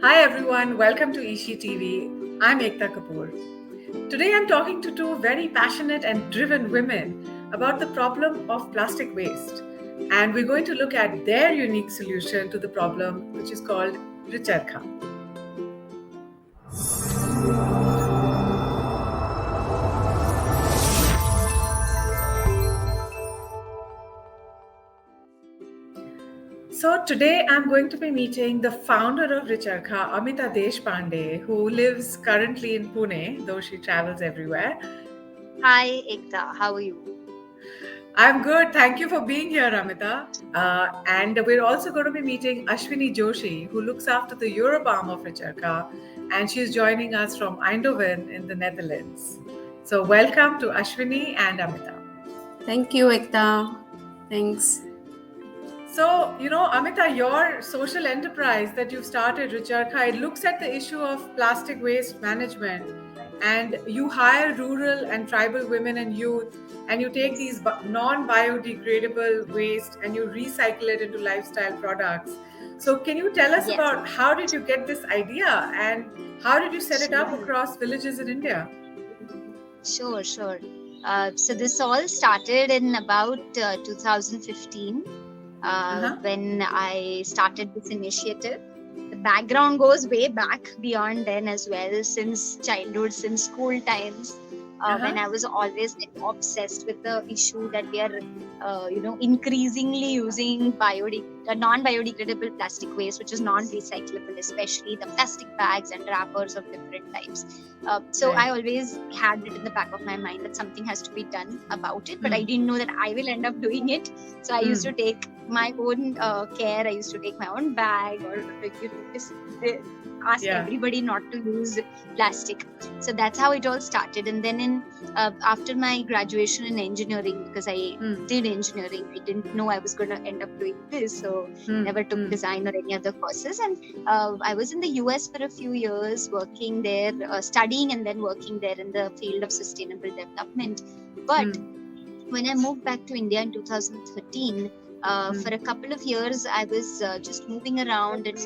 Hi everyone, welcome to Ishi TV. I'm Ekta Kapoor. Today I'm talking to two very passionate and driven women about the problem of plastic waste. And we're going to look at their unique solution to the problem, which is called ReCharkha. So today I'm going to be meeting the founder of ReCharkha, Amita Deshpande, who lives currently in Pune, though she travels everywhere. Hi, Ekta. How are you? I'm good. Thank you for being here, Amita. And we're also going to be meeting Ashwini Joshi, who looks after the Europe arm of ReCharkha, and she's joining us from Eindhoven in the Netherlands. So, welcome to Ashwini and Amita. Thank you, Ekta. Thanks. So, Amita, your social enterprise that you've started, ReCharkha, it looks at the issue of plastic waste management, and you hire rural and tribal women and youth, and you take these non-biodegradable waste and you recycle it into lifestyle products. So, can you tell us Yes. about how did you get this idea and how did you set it up Sure. across villages in India? Sure. So this all started in about 2015 when I started this initiative. The background goes way back beyond then as well, since childhood, since school times. When I was always obsessed with the issue that we are, increasingly using non-biodegradable plastic waste, which is non-recyclable, especially the plastic bags and wrappers of different types. So Right. I always had it in the back of my mind that something has to be done about it, but I didn't know that I will end up doing it. So I used to take my own care. I used to take my own bag, or just ask everybody not to use plastic. So that's how it all started. And then after my graduation in engineering, because I did engineering, I didn't know I was going to end up doing this, so never took design or any other courses. And I was in the US for a few years, working there, studying and then working there in the field of sustainable development. But when I moved back to India in 2013, for a couple of years, I was just moving around and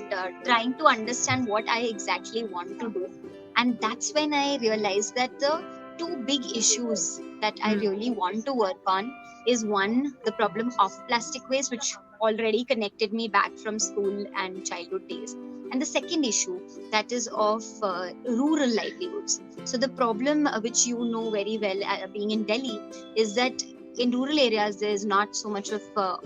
trying to understand what I exactly want to do. And that's when I realized that the two big issues that I really want to work on is one, the problem of plastic waste, which already connected me back from school and childhood days. And the second issue, that is of rural livelihoods. So the problem, which you know very well being in Delhi, is that in rural areas there is not so much of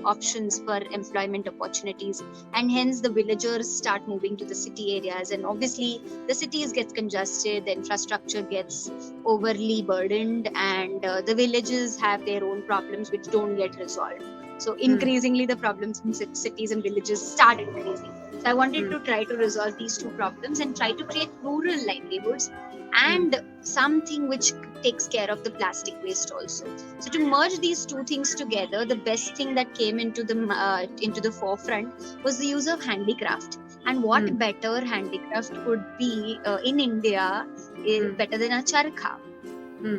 options for employment opportunities, and hence the villagers start moving to the city areas, and obviously the cities get congested, the infrastructure gets overly burdened, and the villages have their own problems which don't get resolved. So increasingly the problems in cities and villages start increasing. So I wanted to try to resolve these two problems and try to create rural livelihoods and something which takes care of the plastic waste also. So to merge these two things together, the best thing that came into the forefront was the use of handicraft. And what better handicraft could be in India better than a charkha?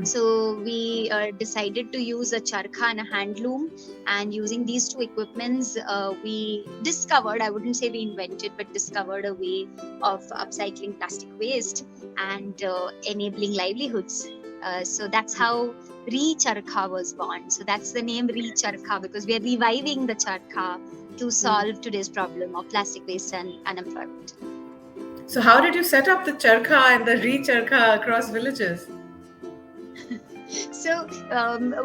So we decided to use a charkha and a hand loom, and using these two equipments, we discovered, I wouldn't say we invented, but discovered a way of upcycling plastic waste and enabling livelihoods. So that's how ReCharkha was born. So that's the name ReCharkha, because we are reviving the charkha to solve today's problem of plastic waste and unemployment. So, how did you set up the charkha and the ReCharkha across villages? So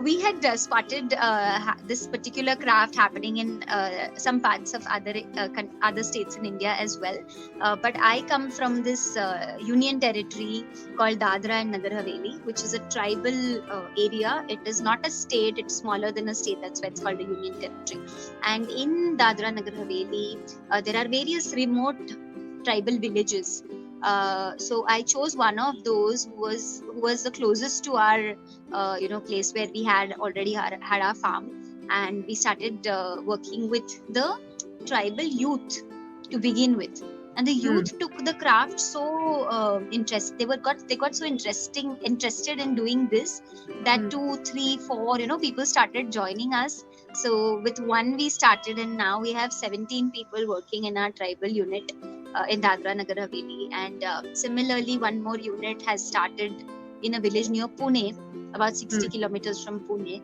we had spotted this particular craft happening in some parts of other states in India as well. But I come from this union territory called Dadra and Nagar Haveli, which is a tribal area. It is not a state; it's smaller than a state. That's why it's called a union territory. And in Dadra and Nagar Haveli, there are various remote tribal villages. So I chose one of those who was the closest to our place where we had already had our farm, and we started working with the tribal youth to begin with. And the youth took the craft so interested. They got so interested in doing this that 2, 3, 4 people started joining us. So with one we started, and now we have 17 people working in our tribal unit. in Dadra and Nagar Haveli. And similarly, one more unit has started in a village near Pune, about 60 kilometers from Pune,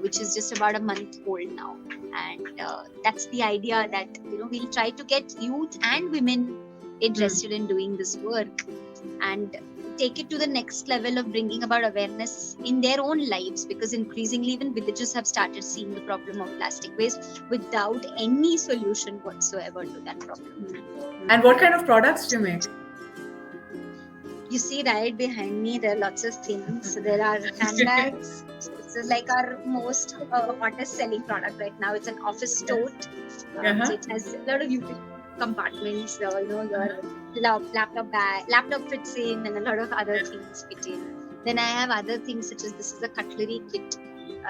which is just about a month old now. And that's the idea that we'll try to get youth and women interested in doing this work and take it to the next level of bringing about awareness in their own lives, because increasingly even villages have started seeing the problem of plastic waste without any solution whatsoever to that problem. And what kind of products do you make? You see right behind me, there are lots of things. There are handbags. This is like our most hottest selling product right now. It's an office tote. So it has a lot of utility compartments. Your laptop fits in, and a lot of other things fit in. Then I have other things such as this is a cutlery kit.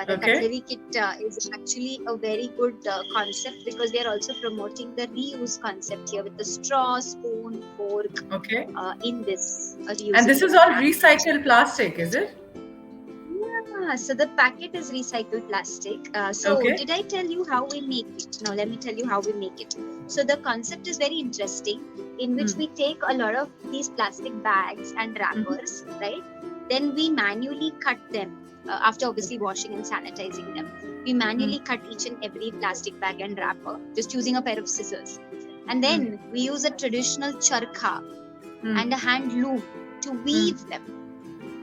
The cutlery kit is actually a very good concept, because we are also promoting the reuse concept here with the straw, spoon, fork in this. And this is all recycled plastic, is it? Yeah, so the packet is recycled plastic. Did I tell you how we make it? No, let me tell you how we make it. So the concept is very interesting, in which we take a lot of these plastic bags and wrappers, right? Then we manually cut them. After obviously washing and sanitizing them, we manually cut each and every plastic bag and wrapper just using a pair of scissors. And then we use a traditional charkha and a hand loom to weave them.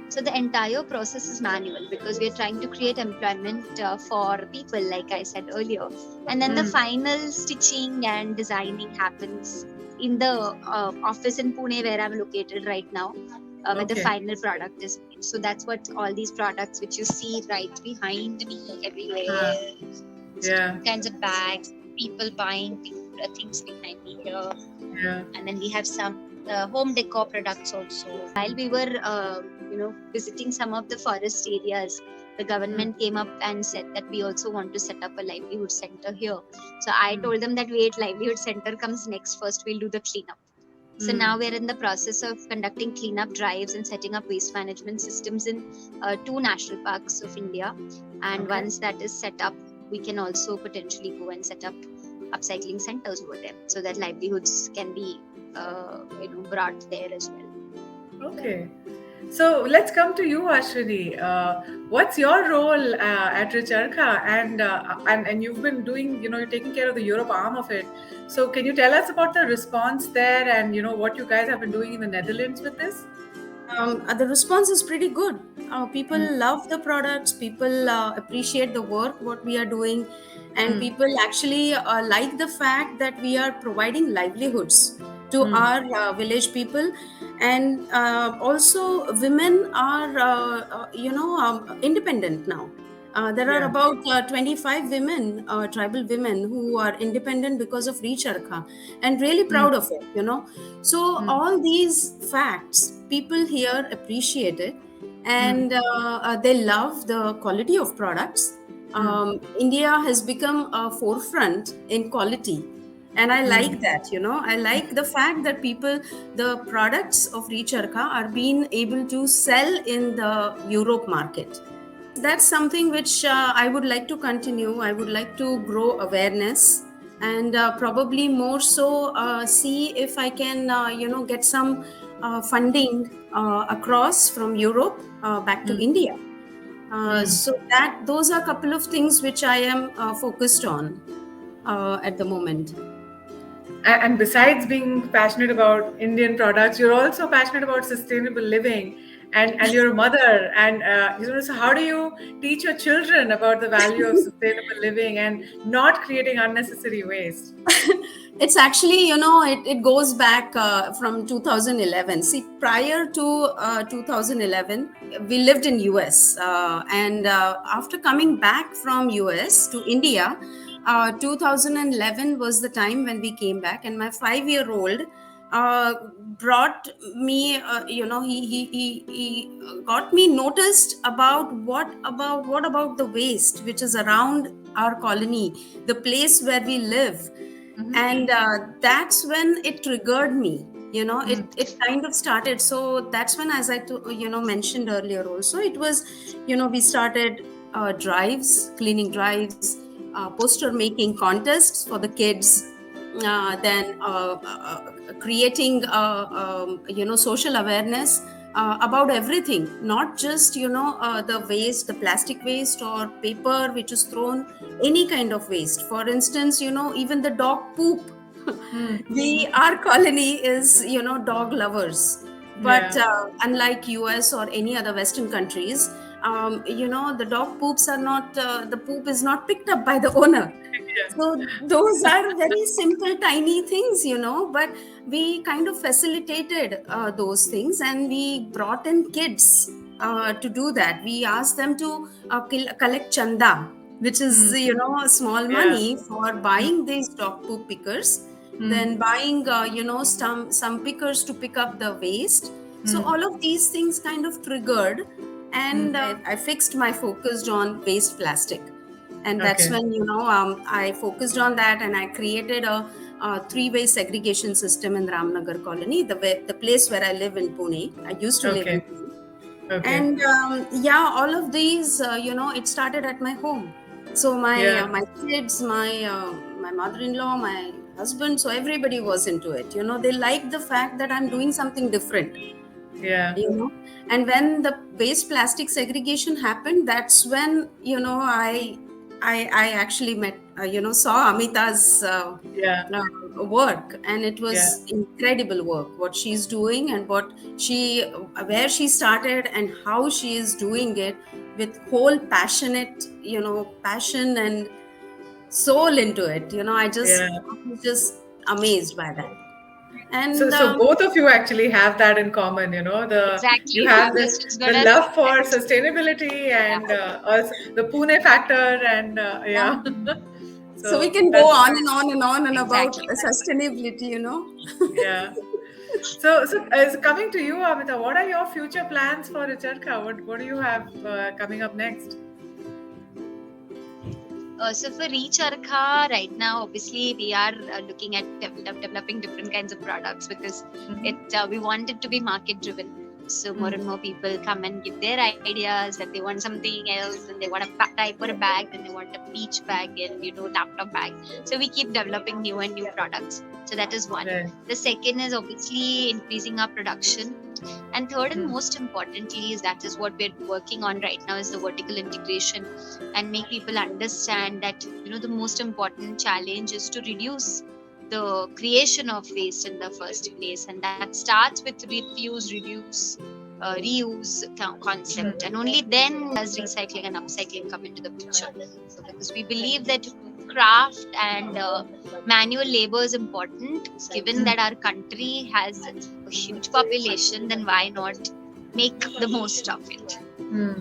So the entire process is manual, because we are trying to create employment for people, like I said earlier. And then the final stitching and designing happens in the office in Pune, where I'm located right now. Where the final product is made. So that's what all these products which you see right behind me everywhere, kinds of bags, people buying things behind me here. And then we have some home decor products also. While we were visiting some of the forest areas, the government came up and said that we also want to set up a livelihood center here. So I told them that wait, livelihood center comes next, first we'll do the cleanup. So now we're in the process of conducting cleanup drives and setting up waste management systems in 2 national parks of India. And once that is set up, we can also potentially go and set up upcycling centers over there, so that livelihoods can be brought there as well. Okay. So let's come to you, Ashwini. What's your role at ReCharkha? And you've been doing, you're taking care of the Europe arm of it. So can you tell us about the response there, and what you guys have been doing in the Netherlands with this? The response is pretty good. People love the products. People appreciate the work what we are doing, and people actually like the fact that we are providing livelihoods to our village people. And also women are independent now. There are about 25 women, tribal women, who are independent because of ReCharkha, and really proud of it, So all these facts, people here appreciate it, and they love the quality of products. India has become a forefront in quality. And I like that, I like the fact that the products of ReCharkha are being able to sell in the Europe market. That's something which I would like to continue. I would like to grow awareness, and probably more so see if I can, get some funding across from Europe back to India. So those are a couple of things which I am focused on at the moment. And besides being passionate about Indian products, you're also passionate about sustainable living, and you're a mother. And so how do you teach your children about the value of sustainable living and not creating unnecessary waste? It's actually, it goes back from 2011. See, prior to 2011, we lived in US, and after coming back from US to India, 2011 was the time when we came back, and my 5-year-old brought me, he got me noticed about what about the waste which is around our colony, the place where we live. And that's when it triggered me, it kind of started. So that's when, as I mentioned earlier also, it was, we started drives, cleaning drives, poster making contests for the kids, then creating social awareness about everything, not just the waste, the plastic waste or paper which is thrown, any kind of waste. For instance, even the dog poop. Our colony is dog lovers, but Yeah. unlike US or any other Western countries, the dog poops are not the poop is not picked up by the owner. Yeah. So those are very simple, tiny things, but we kind of facilitated those things, and we brought in kids to do that. We asked them to collect chanda, which is, small Yeah. money for buying these dog poop pickers, then Hmm. buying, some pickers to pick up the waste. So Hmm. all of these things kind of triggered, and Hmm. I fixed my focus on waste plastic. And that's Okay. when I focused on that, and I created a three-way segregation system in Ramnagar colony, the place where I live in Pune. I used to live in Okay. Pune. Okay. And yeah, all of these, it started at my home. So Yeah. my kids, my mother-in-law, my husband, so everybody was into it. They liked the fact that I'm doing something different. Yeah. you know and when the waste plastic segregation happened, that's when I actually met, saw Amita's Yeah. work, and it Yeah. was incredible work what she's doing, and what she where she started and how she is doing it with whole passion and soul into it. Yeah. I was just amazed by that. So, And so both of you actually have that in common, you Exactly. have I was just the gonna say love for that. sustainability Yeah. and also the Pune factor, and yeah. yeah. So we So can go that's on and on and on and about Exactly. sustainability. yeah. So coming to you, Amita, what are your future plans for ReCharkha? What do you have coming up next? So for ReCharkha, right now, obviously we are looking at developing different kinds of products, because Hmm. we want it to be market driven. So more and more people come and give their ideas that they want something else, and they want a type or a bag, then they want a beach bag and laptop bag. So we keep developing new and new products. So that is one. Right. The second is obviously increasing our production, and third and Hmm. most importantly is that is what we're working on right now, is the vertical integration, and make people understand that the most important challenge is to reduce the creation of waste in the first place, and that starts with refuse, reduce, reuse concept, and only then does recycling and upcycling come into the picture. So because we believe that craft and manual labor is important, given that our country has a huge population, then why not make the most of it? Hmm.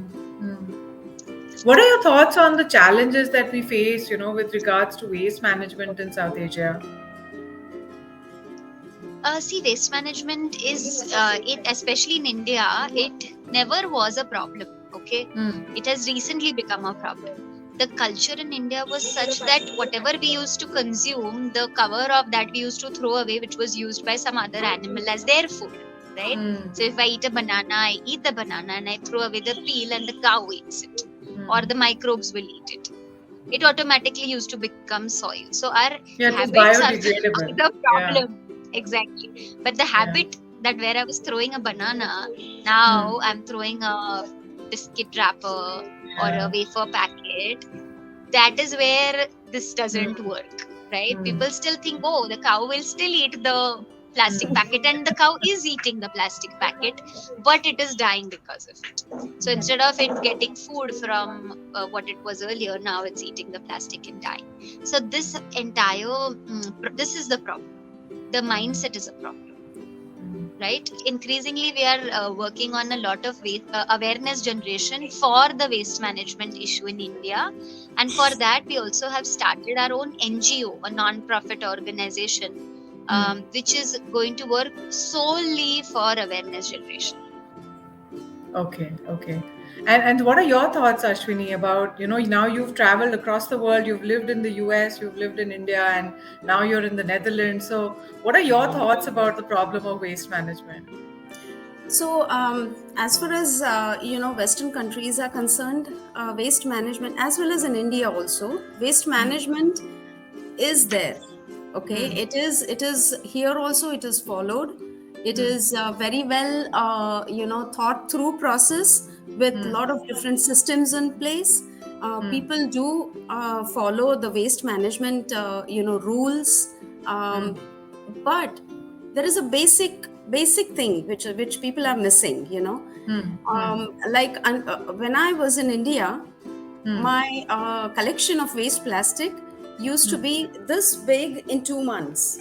Hmm. What are your thoughts on the challenges that we face, with regards to waste management in South Asia? See, waste management is it, especially in India, it never was a problem. Okay, Hmm. it has recently become a problem. The culture in India was such that whatever we used to consume, the cover of that we used to throw away, which was used by some other animal as their food. Right. Hmm. So if I eat a banana, I eat the banana and I throw away the peel, and the cow eats it, or Hmm. the microbes will eat it. It automatically used to become soil. So our Yeah, it was habits are the, are biodegradable. the Yeah. problem. Exactly. But the Yeah. habit that where I was throwing a banana, Hmm. now I'm throwing a biscuit wrapper or a Yeah. wafer packet. That is where this Hmm. doesn't work, right? Hmm. People still think, oh, the cow will still eat the plastic Hmm. packet, and the cow is eating the plastic packet, but it is dying because of it. So instead of it getting food from what it was earlier, now it's eating the plastic and dying. So this entire this is the problem. The mindset is a problem, right? Increasingly we are working on a lot of awareness generation for the waste management issue in India, and for that we also have started our own NGO, a non-profit organization, Hmm. which is going to work solely for awareness generation. Okay, okay. And what are your thoughts, Ashwini, about, now you've traveled across the world, you've lived in the US, you've lived in India, and now you're in the Netherlands. So what are your thoughts about the problem of waste management? So, as far as Western countries are concerned, waste management, as well as in India also, waste management is there. Okay, Mm. it is here also, it is followed. It Mm. is very well thought through process with a Mm. lot of different systems in place. Mm. People do follow the waste management rules, Mm. but there is a basic thing which people are missing, Mm. Mm. when I was in India, Mm. my collection of waste plastic used to Mm. be this big in 2 months.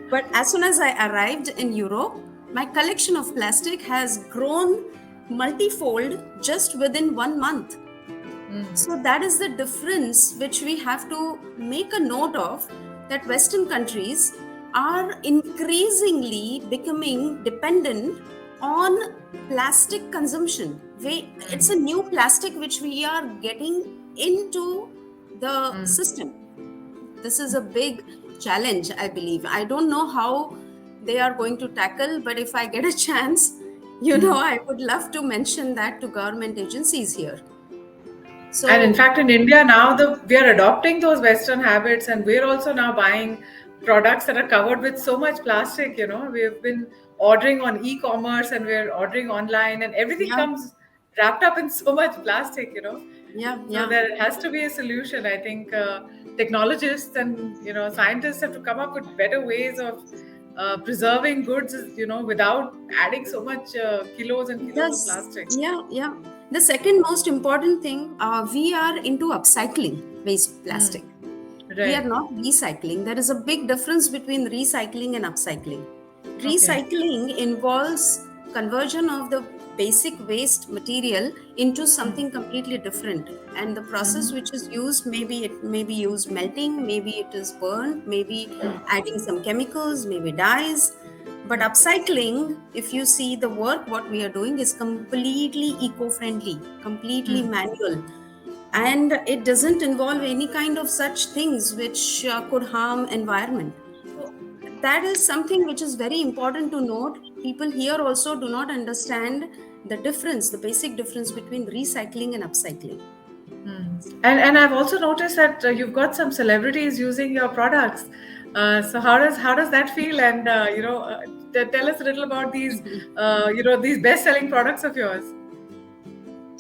But as soon as I arrived in Europe, my collection of plastic has grown multifold just within 1 month. Mm. So that is the difference which we have to make a note of, that Western countries are increasingly becoming dependent on plastic consumption. It's a new plastic which we are getting into the Mm. system. This is a big challenge, I believe. I don't know how they are going to tackle, but if I get a chance, Mm. I would love to mention that to government agencies here. And in So fact, in India now, we are adopting those Western habits, and we're also now buying products that are covered with so much plastic. We've been ordering on e-commerce, and we're ordering online, and everything yeah, comes wrapped up in so much plastic. yeah, So yeah. there has to be a solution. I think technologists and scientists have to come up with better ways of preserving goods, without adding so much kilos and kilos of Yes, plastic. yeah, yeah. The second most important thing, we are into upcycling waste Mm. plastic. We are Right. not recycling. There is a big difference between recycling and upcycling. Okay. Recycling involves conversion of the basic waste material into something completely different. And the process Mm-hmm. which is used, maybe it may be used melting, maybe it is burned, maybe adding some chemicals, maybe dyes. But upcycling, if you see the work, what we are doing is completely eco-friendly, completely Mm. manual, and it doesn't involve any kind of such things which could harm environment. So that is something which is very important to note. People here also do not understand the difference, the basic difference between recycling and upcycling. And I've also noticed that you've got some celebrities using your products. So how does that feel? And tell us a little about these best-selling products of yours.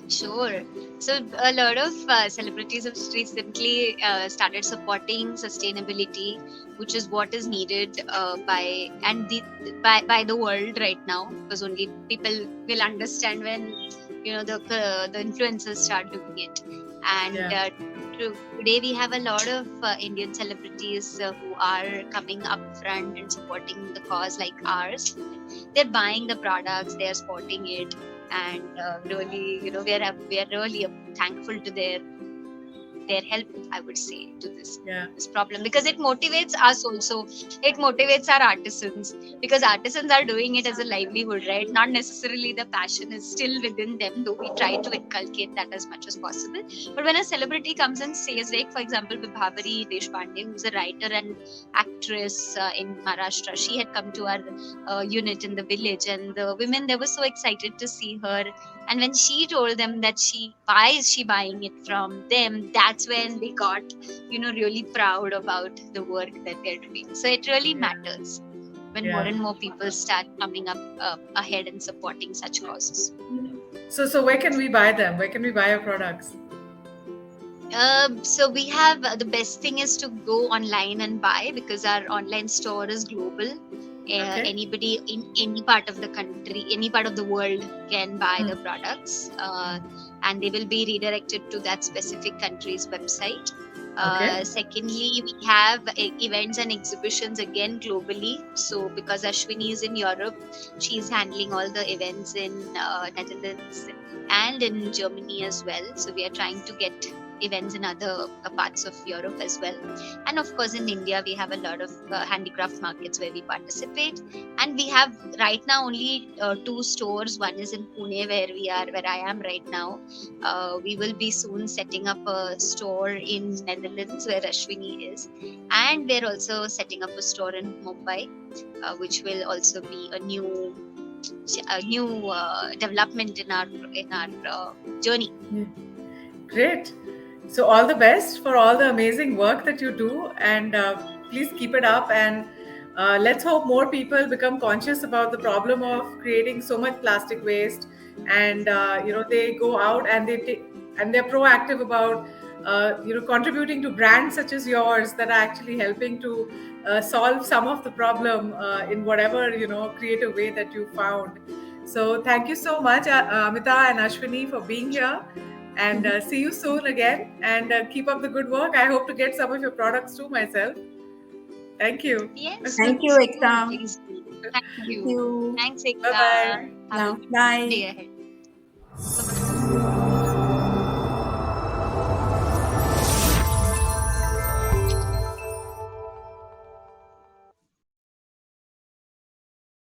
Sure. So a lot of celebrities have recently started supporting sustainability, which is what is needed by the world right now. Because only people will understand when the influencers start doing it. And Yeah. today we have a lot of Indian celebrities who are coming up front and supporting the cause like ours. They're buying the products, they're supporting it, and really, we are really thankful to their help, I would say, to Yeah. this problem, because it motivates us also. It motivates our artisans, because artisans are doing it as a livelihood, right? Not necessarily the passion is still within them, though we try to inculcate that as much as possible. But when a celebrity comes and says, like for example, Amita Deshpande, who's a writer and actress in Maharashtra, she had come to our unit in the village, and the women, they were so excited to see her. And when she told them that why is she buying it from them, that's when they got really proud about the work that they're doing. So it really Yeah. matters when more Yeah. and more people start coming up ahead and supporting such causes. So where can we buy them? Where can we buy your products? So we have the best thing is to go online and buy, because our online store is global. Okay. Anybody in any part of the country, any part of the world can buy the Hmm. products, and they will be redirected to that specific country's website. Okay. Secondly, we have events and exhibitions again globally. So because Ashwini is in Europe, she's handling all the events in Netherlands and in Germany as well. So we are trying to get events in other parts of Europe as well. And of course, in India, we have a lot of handicraft markets where we participate. And we have right now only 2 stores. One is in Pune, where I am right now. We will be soon setting up a store in Netherlands where Ashwini is. And we're also setting up a store in Mumbai, which will also be a new development in our journey. Yeah. Great. So all the best for all the amazing work that you do, and please keep it up, and let's hope more people become conscious about the problem of creating so much plastic waste, and they go out and and they're proactive about contributing to brands such as yours that are actually helping to solve some of the problem in whatever creative way that you found. So thank you so much, Amita and Ashwini, for being here, and see you soon again, and keep up the good work. I hope to get some of your products too myself. Thank you. Yes, Thank you, please do, Ekta. please do. Thank Thank you. you. Thanks, Bye Ekta. bye. Have a Now, good bye. day ahead.